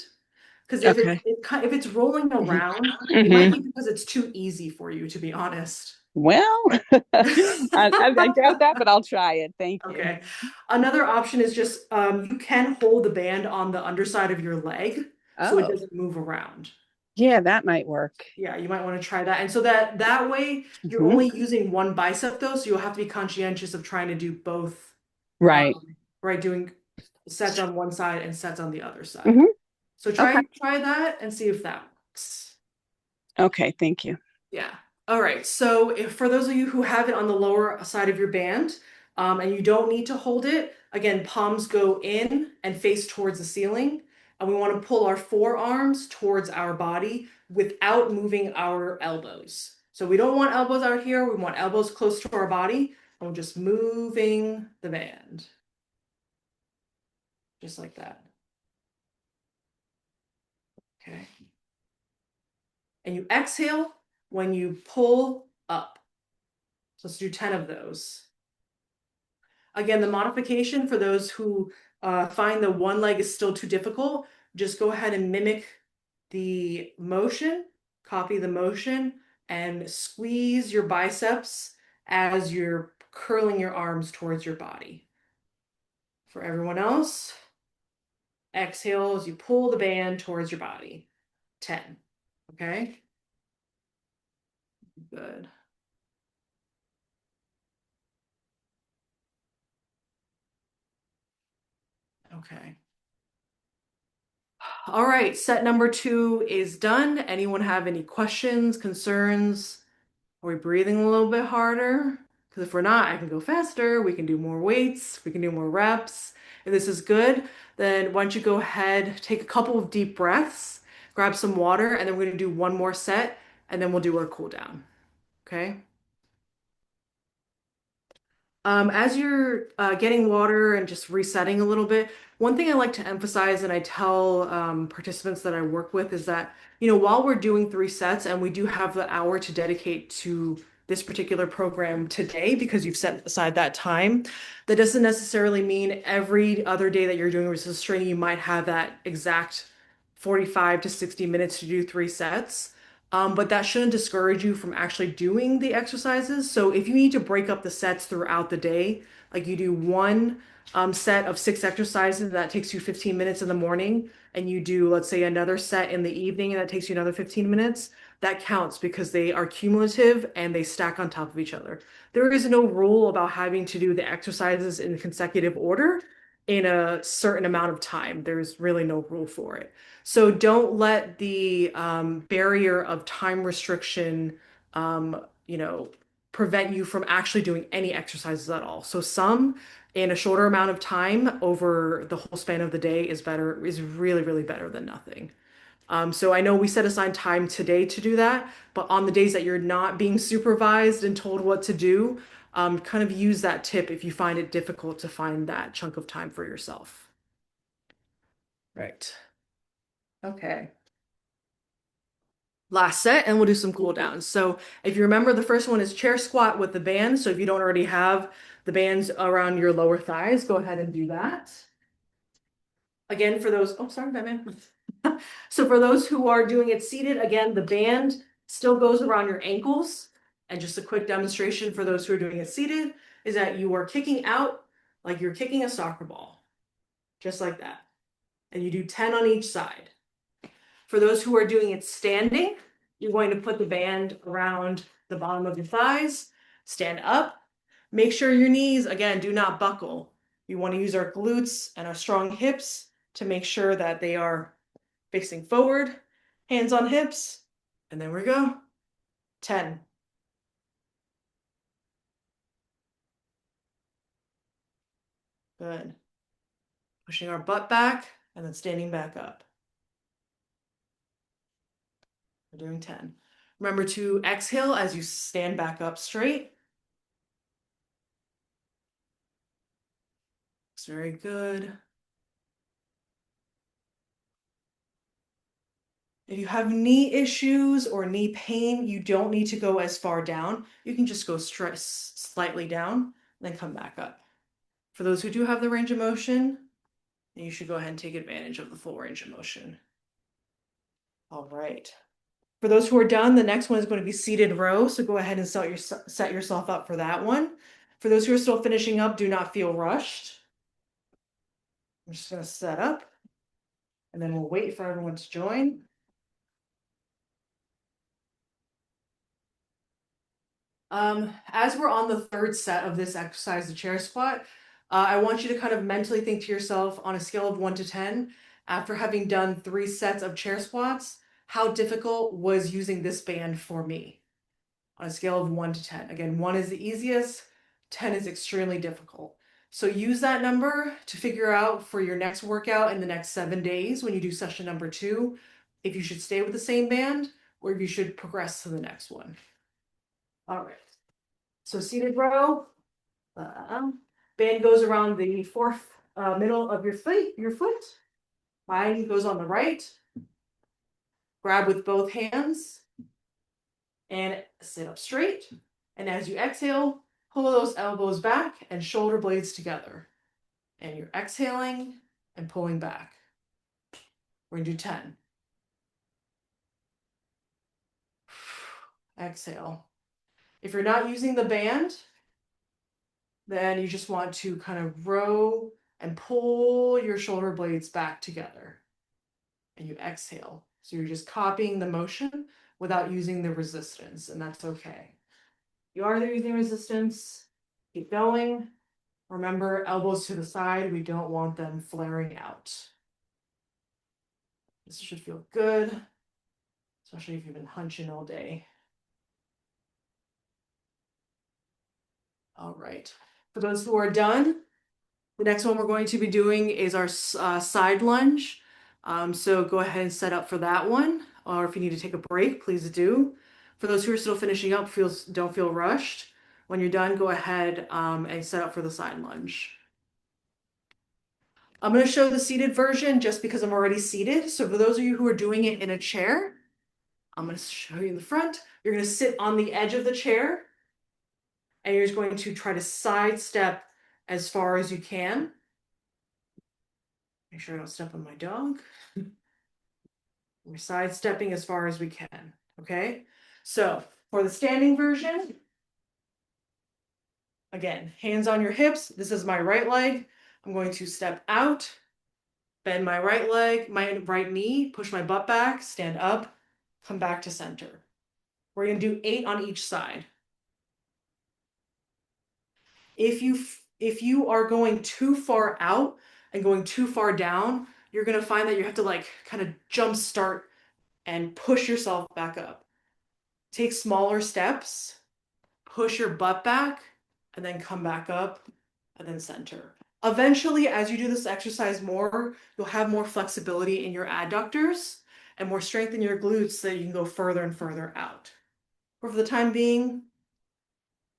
because Okay. if it's rolling Hmm. around, it might Hmm. be because it's too easy for you, to be honest. Well, I doubt that, but I'll try it. Thank you. Okay. Another option is just you can hold the band on the underside of your leg so it Oh, doesn't move around. yeah, that might work. Yeah, you might want to try that. And so that way you're Hmm. only using one bicep though, so you'll have to be conscientious of trying to do both, Right. right? Doing sets on one side and sets on the other side. Hmm. So Okay. try that and see if that works. Okay. Thank you. Yeah. All right. So if for those of you who have it on the lower side of your band, and you don't need to hold it, again, palms go in and face towards the ceiling. And we want to pull our forearms towards our body without moving our elbows. So we don't want elbows out here. We want elbows close to our body. And we're just moving the band. Just like that. Okay. And you exhale when you pull up. So let's do 10 of those. Again, the modification for those who find the one leg is still too difficult, just go ahead and mimic the motion, copy the motion, and squeeze your biceps as you're curling your arms towards your body. For everyone else, exhale as you pull the band towards your body. 10. Okay? Good. Okay. All right, set number 2 is done. Anyone have any questions, concerns? Are we breathing a little bit harder? Because if we're not, I can go faster. We can do more weights. We can do more reps. If this is good, then why don't you go ahead, take a couple of deep breaths, grab some water, and then we're going to do one more set, and then we'll do our cool down. Okay? As you're getting water and just resetting a little bit, one thing I like to emphasize, and I tell participants that I work with, is that, while we're doing 3 sets and we do have the hour to dedicate to this particular program today because you've set aside that time, that doesn't necessarily mean every other day that you're doing resistance training, you might have that exact 45 to 60 minutes to do 3 sets. But that shouldn't discourage you from actually doing the exercises. So if you need to break up the sets throughout the day, like you do one set of 6 exercises that takes you 15 minutes in the morning, and you do, let's say, another set in the evening and that takes you another 15 minutes, that counts because they are cumulative and they stack on top of each other. There is no rule about having to do the exercises in consecutive order in a certain amount of time. There's really no rule for it. So don't let the barrier of time restriction, you know, prevent you from actually doing any exercises at all. So some in a shorter amount of time over the whole span of the day is better, is really, really better than nothing. So I know we set aside time today to do that, but on the days that you're not being supervised and told what to do, kind of use that tip if you find it difficult to find that chunk of time for yourself. Right. Okay. Last set, and we'll do some cool downs. So if you remember, the first one is chair squat with the band. So if you don't already have the bands around your lower thighs, go ahead and do that. Again, for those, oh, sorry, Batman. So for those who are doing it seated, again, the band still goes around your ankles. And just a quick demonstration for those who are doing it seated is that you are kicking out like you're kicking a soccer ball, just like that. And you do 10 on each side. For those who are doing it standing, you're going to put the band around the bottom of your thighs, stand up, make sure your knees, again, do not buckle. We want to use our glutes and our strong hips to make sure that they are facing forward, hands on hips, and there we go. 10. Good. Pushing our butt back and then standing back up. We're doing 10. Remember to exhale as you stand back up straight. It's very good. If you have knee issues or knee pain, you don't need to go as far down. You can just go slightly down, then come back up. For those who do have the range of motion, you should go ahead and take advantage of the full range of motion. All right. For those who are done, the next one is going to be seated row. So go ahead and set yourself up for that one. For those who are still finishing up, do not feel rushed. I'm just going to set up and then we'll wait for everyone to join. As we're on the third set of this exercise, the chair squat, I want you to kind of mentally think to yourself on a scale of 1 to 10, after having done 3 sets of chair squats, how difficult was using this band for me? On a scale of 1 to 10. Again, 1 is the easiest, 10 is extremely difficult. So use that number to figure out for your next workout in the next 7 days when you do session number 2, if you should stay with the same band or if you should progress to the next one. All right. So seated row, band goes around the fourth middle of your foot. Mine goes on the right. Grab with both hands and sit up straight. And as you exhale, pull those elbows back and shoulder blades together. And you're exhaling and pulling back. We're gonna do 10. Exhale. If you're not using the band, then you just want to kind of row and pull your shoulder blades back together. And you exhale. So you're just copying the motion without using the resistance, and that's okay. You are using resistance, keep going. Remember, elbows to the side, we don't want them flaring out. This should feel good, especially if you've been hunching all day. All right, for those who are done, the next one we're going to be doing is our side lunge. So go ahead and set up for that one, or if you need to take a break, please do. For those who are still finishing up, don't feel rushed. When you're done, go ahead and set up for the side lunge. I'm going to show the seated version just because I'm already seated. So for those of you who are doing it in a chair, I'm going to show you in the front. You're going to sit on the edge of the chair and you're just going to try to sidestep as far as you can. Make sure I don't step on my dog. We're sidestepping as far as we can. Okay, so for the standing version, again, hands on your hips. This is my right leg. I'm going to step out, bend my right leg, my right knee, push my butt back, stand up, come back to center. We're going to do 8 on each side. If you are going too far out and going too far down, you're going to find that you have to like kind of jump start and push yourself back up. Take smaller steps, push your butt back, and then come back up, and then center. Eventually, as you do this exercise more, you'll have more flexibility in your adductors and more strength in your glutes so that you can go further and further out. But for the time being,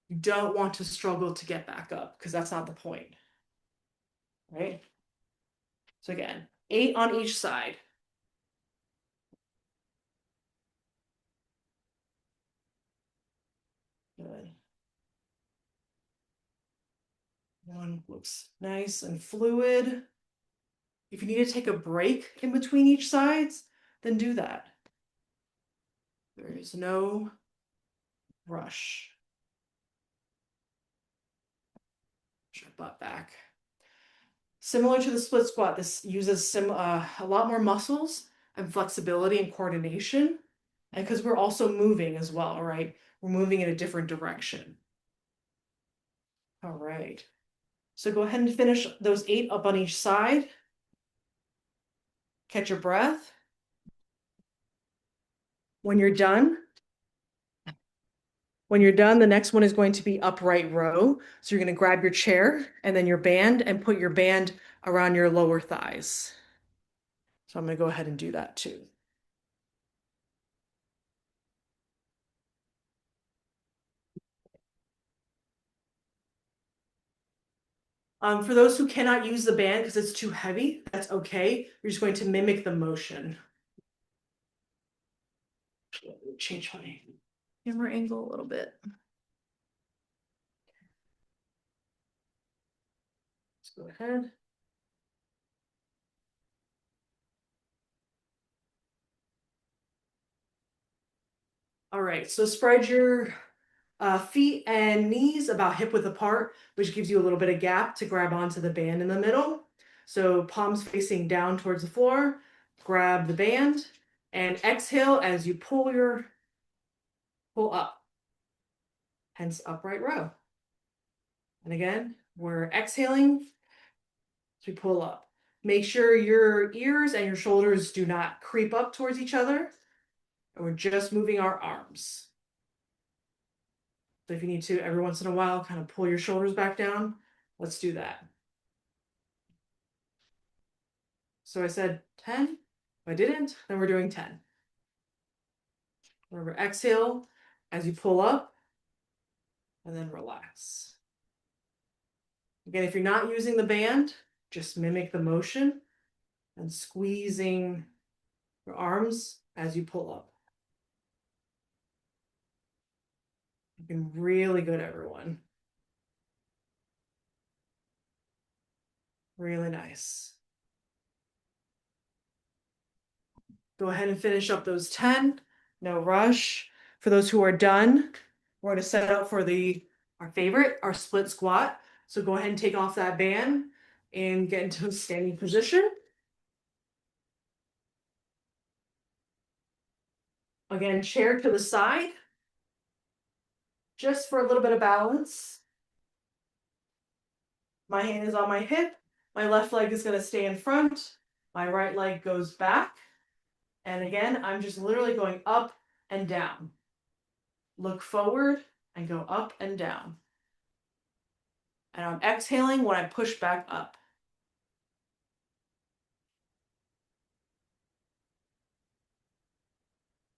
you don't want to struggle to get back up because that's not the point, right? So again, 8 on each side. Good. One looks nice and fluid. If you need to take a break in between each sides, then do that. There is no rush. Push your butt back. Similar to the split squat, this uses a lot more muscles and flexibility and coordination. And because we're also moving as well, right? We're moving in a different direction. All right. So go ahead and finish those 8 up on each side. Catch your breath. When you're done, the next one is going to be upright row. So you're going to grab your chair and then your band and put your band around your lower thighs. So I'm going to go ahead and do that too. For those who cannot use the band because it's too heavy, that's okay. You're just going to mimic the motion. Change my camera angle a little bit. Let's go ahead. All right, so spread your feet and knees about hip width apart, which gives you a little bit of gap to grab onto the band in the middle. So palms facing down towards the floor, grab the band and exhale as you pull up, hence upright row. And again, we're exhaling as we pull up. Make sure your ears and your shoulders do not creep up towards each other. And we're just moving our arms. So if you need to, every once in a while, kind of pull your shoulders back down, let's do that. So I said 10. If I didn't, then we're doing 10. Remember, exhale as you pull up, and then relax. Again, if you're not using the band, just mimic the motion and squeezing your arms as you pull up. Looking really good, everyone. Really nice. Go ahead and finish up those 10. No rush. For those who are done, we're going to set up for our favorite, our split squat. So go ahead and take off that band and get into a standing position. Again, chair to the side, just for a little bit of balance. My hand is on my hip. My left leg is going to stay in front. My right leg goes back. And again, I'm just literally going up and down. Look forward and go up and down. And I'm exhaling when I push back up.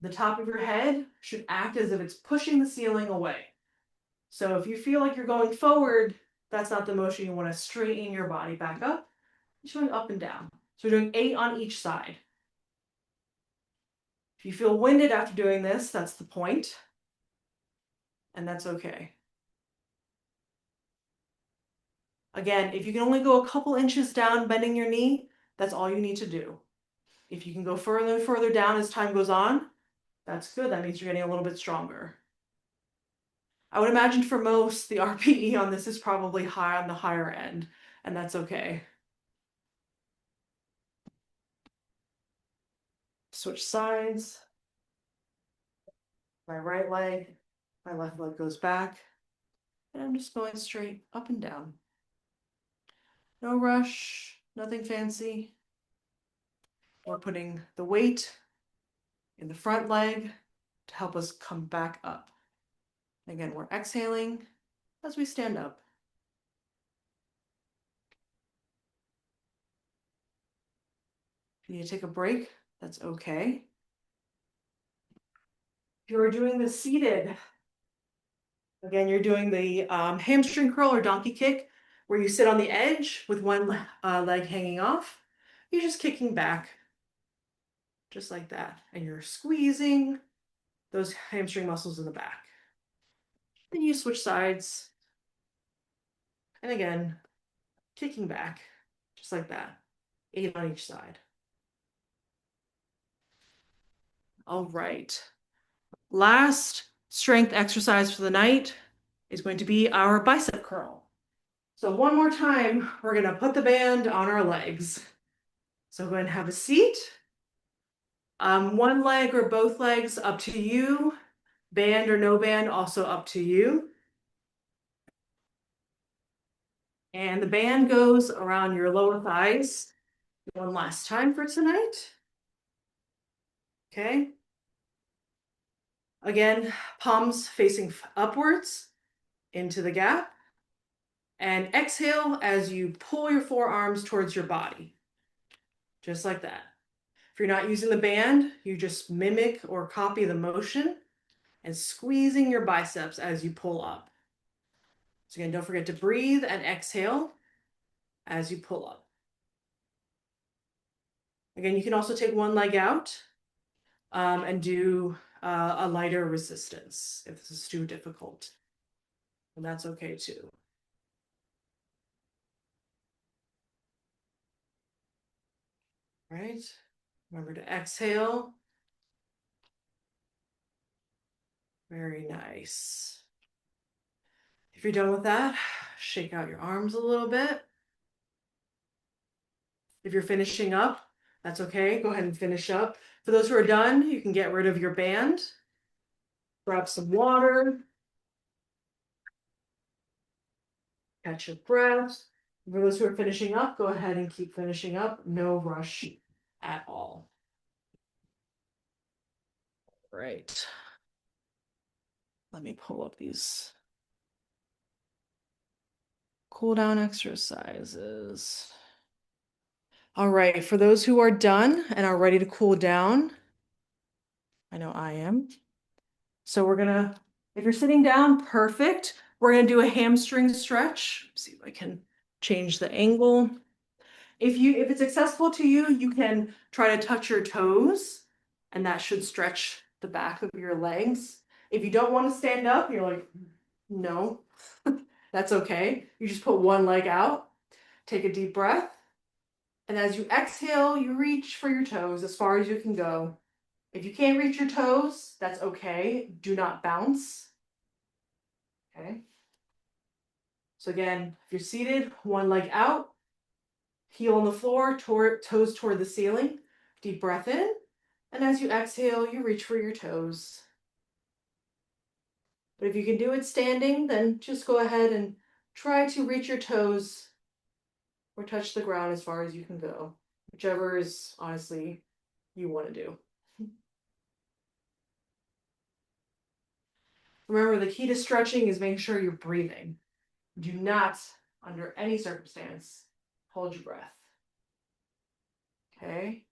The top of your head should act as if it's pushing the ceiling away. So if you feel like you're going forward, that's not the motion. You want to straighten your body back up. Just going up and down. So we're doing 8 on each side. If you feel winded after doing this, that's the point. And that's okay. Again, if you can only go a couple inches down bending your knee, that's all you need to do. If you can go further and further down as time goes on, That's good. That means you're getting a little bit stronger. I would imagine for most, the RPE on this is probably high on the higher end, and that's okay. Switch sides. My right leg, my left leg goes back, and I'm just going straight up and down. No rush, nothing fancy. We're putting the weight in the front leg to help us come back up. Again, we're exhaling as we stand up. If you need to take a break, that's okay. If you're doing the seated, again, you're doing the hamstring curl or donkey kick, where you sit on the edge with one leg hanging off. You're just kicking back, just like that. And you're squeezing those hamstring muscles in the back. Then you switch sides. And again, kicking back, just like that. 8 on each side. All right. Last strength exercise for the night is going to be our bicep curl. So one more time, we're going to put the band on our legs. So go ahead and have a seat. One leg or both legs, up to you. Band or no band, also up to you. And the band goes around your lower thighs. One last time for tonight. Okay. Again, palms facing upwards into the gap. And exhale as you pull your forearms towards your body. Just like that. If you're not using the band, you just mimic or copy the motion and squeezing your biceps as you pull up. So again, don't forget to breathe and exhale as you pull up. Again, you can also take one leg out and do a lighter resistance if this is too difficult. And that's okay too. Right? Remember to exhale. Very nice. If you're done with that, shake out your arms a little bit. If you're finishing up, that's okay. Go ahead and finish up. For those who are done, you can get rid of your band. Grab some water. Catch your breath. For those who are finishing up, go ahead and keep finishing up. No rush at all. Right. Let me pull up these cool down exercises. All right, for those who are done and are ready to cool down, I know I am. So we're gonna, if you're sitting down, perfect. We're gonna do a hamstring stretch. See if I can change the angle. If it's accessible to you, you can try to touch your toes, and that should stretch the back of your legs. If you don't want to stand up, you're like, no, that's okay. You just put one leg out, take a deep breath, and as you exhale, you reach for your toes as far as you can go. If you can't reach your toes, that's okay. Do not bounce. Okay. So again, if you're seated, one leg out, heel on the floor, toes toward the ceiling. Deep breath in. And as you exhale, you reach for your toes. But if you can do it standing, then just go ahead and try to reach your toes or touch the ground as far as you can go. Whichever is honestly you want to do. Remember, the key to stretching is making sure you're breathing. Do not, under any circumstance, hold your breath. Okay?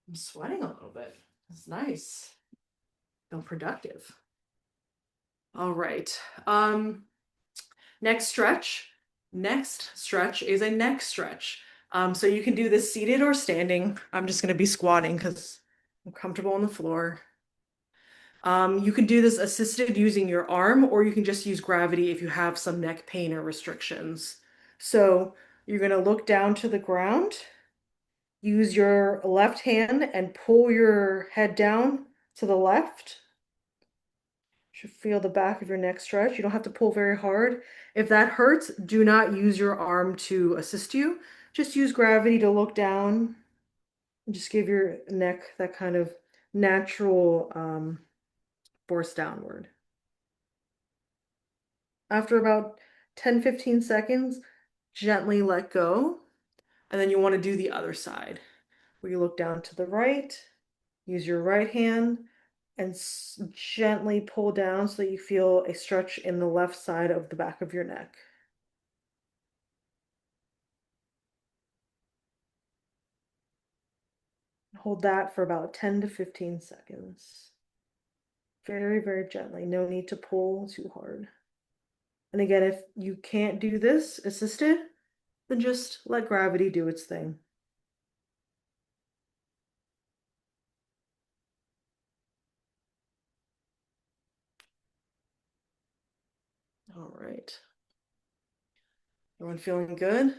I'm sweating a little bit. That's nice. Feel productive. All right. Next stretch. Next stretch is a neck stretch. So you can do this seated or standing. I'm just going to be squatting because I'm comfortable on the floor. You can do this assisted using your arm, or you can just use gravity if you have some neck pain or restrictions. So you're going to look down to the ground. use your left hand and pull your head down to the left. Should feel the back of your neck stretch. You don't have to pull very hard. If that hurts, do not use your arm to assist you. Just use gravity to look down and just give your neck that kind of natural force downward. After about 10-15 seconds, gently let go. And then you want to do the other side, where you look down to the right, use your right hand, and gently pull down so that you feel a stretch in the left side of the back of your neck. Hold that for about 10 to 15 seconds. Very, very gently. No need to pull too hard. And again, if you can't do this assisted, then just let gravity do its thing. All right. Everyone feeling good?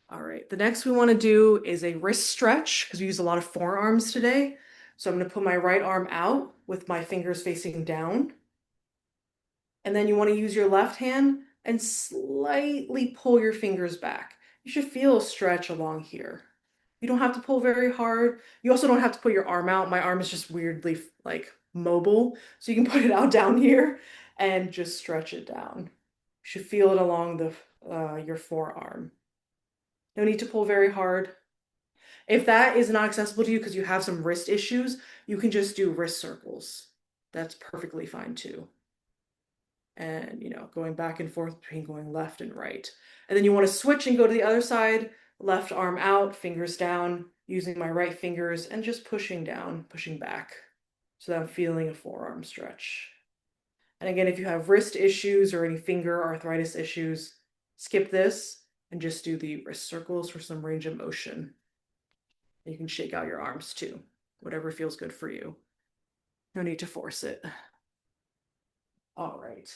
All right. The next we want to do is a wrist stretch because we use a lot of forearms today. So I'm going to put my right arm out with my fingers facing down. And then you want to use your left hand and slightly pull your fingers back. You should feel a stretch along here. You don't have to pull very hard. You also don't have to put your arm out. My arm is just weirdly like mobile. So you can put it out down here and just stretch it down. You should feel it along your forearm. No need to pull very hard. If that is not accessible to you because you have some wrist issues, you can just do wrist circles. That's perfectly fine too. And, going back and forth between going left and right. And then you want to switch and go to the other side, left arm out, fingers down, using my right fingers and just pushing down, pushing back. So that I'm feeling a forearm stretch. And again, if you have wrist issues or any finger arthritis issues, skip this and just do the wrist circles for some range of motion. You can shake out your arms too, whatever feels good for you. No need to force it. All right.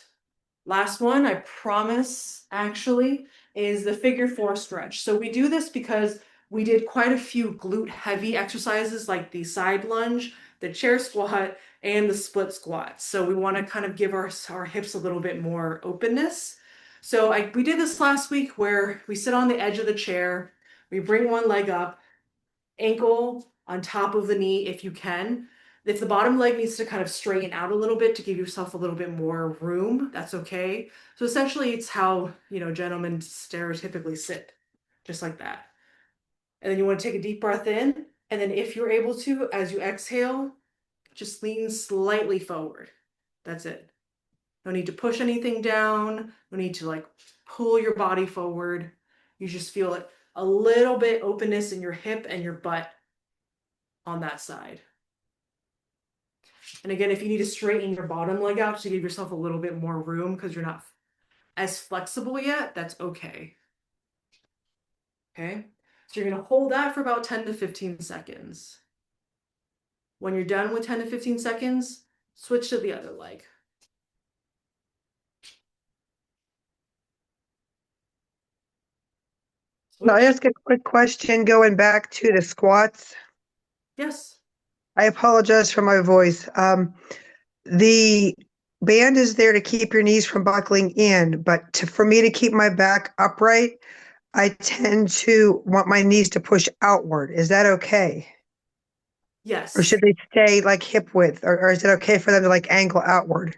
Last one, I promise, actually, is the figure four stretch. So we do this because we did quite a few glute heavy exercises like the side lunge, the chair squat, and the split squat. So we want to kind of give our hips a little bit more openness. So we did this last week where we sit on the edge of the chair, we bring one leg up, ankle on top of the knee if you can. If the bottom leg needs to kind of straighten out a little bit to give yourself a little bit more room, that's okay. So essentially it's how, gentlemen stereotypically sit, just like that. And then you want to take a deep breath in. And then if you're able to, as you exhale, just lean slightly forward. That's it. No need to push anything down. No need to pull your body forward. You just feel it a little bit openness in your hip and your butt on that side. And again, if you need to straighten your bottom leg out to give yourself a little bit more room because you're not as flexible yet, that's okay. Okay, so you're going to hold that for about 10 to 15 seconds. When you're done with 10 to 15 seconds, switch to the other leg. Can I ask a quick question going back to the squats? Yes. I apologize for my voice. The band is there to keep your knees from buckling in, but for me to keep my back upright, I tend to want my knees to push outward. Is that okay? Yes. Or should they stay like hip width? Or is it okay for them to angle outward?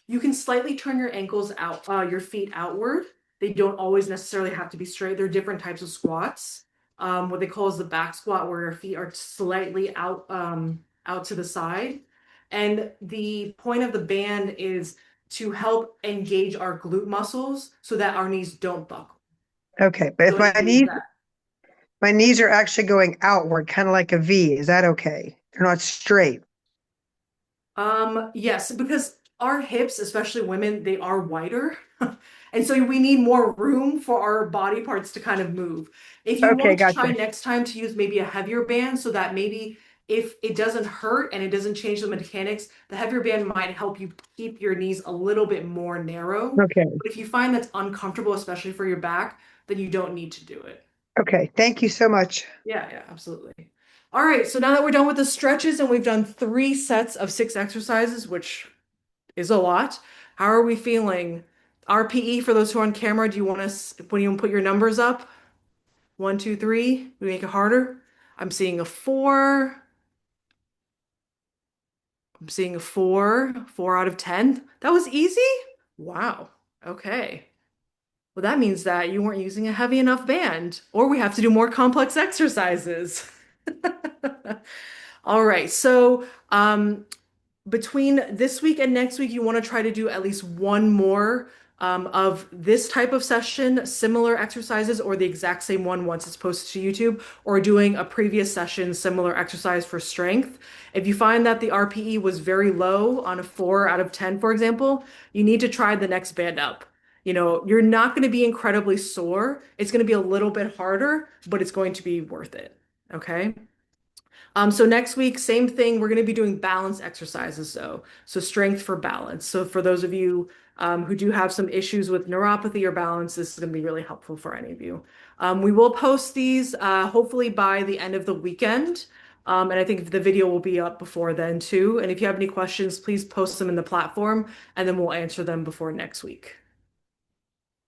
You can slightly turn your ankles out, your feet outward. They don't always necessarily have to be straight. There are different types of squats. What they call is the back squat, where your feet are slightly out to the side. And the point of the band is to help engage our glute muscles so that our knees don't buckle. Okay, but if my knees are actually going outward, kind of like a V, is that okay? They're not straight. Yes, because our hips, especially women, they are wider. And so we need more room for our body parts to kind of move. If you Okay, want to try gotcha. next time to use maybe a heavier band so that maybe if it doesn't hurt and it doesn't change the mechanics, the heavier band might help you keep your knees a little bit more narrow. Okay. But if you find that's uncomfortable, especially for your back, then you don't need to do it. Okay, thank you so much. Yeah, yeah, absolutely. All right, so now that we're done with the stretches and we've done 3 sets of 6 exercises, which is a lot, how are we feeling? RPE for those who are on camera, do you want us, when you put your numbers up? 1, 2, 3, we make it harder. I'm seeing a 4. I'm seeing a 4, 4 out of 10. That was easy? Wow. Okay. Well, that means that you weren't using a heavy enough band, or we have to do more complex exercises. All right. So, between this week and next week, you want to try to do at least one more of this type of session, similar exercises, or the exact same one once it's posted to YouTube, or doing a previous session, similar exercise for strength. If you find that the RPE was very low on a 4 out of 10, for example, you need to try the next band up. You're not going to be incredibly sore. It's going to be a little bit harder, but it's going to be worth it. Okay. So next week, same thing. We're going to be doing balance exercises, though. So strength for balance. So for those of you who do have some issues with neuropathy or balance, this is going to be really helpful for any of you. We will post these hopefully by the end of the weekend. And I think the video will be up before then too. And if you have any questions, please post them in the platform and then we'll answer them before next week.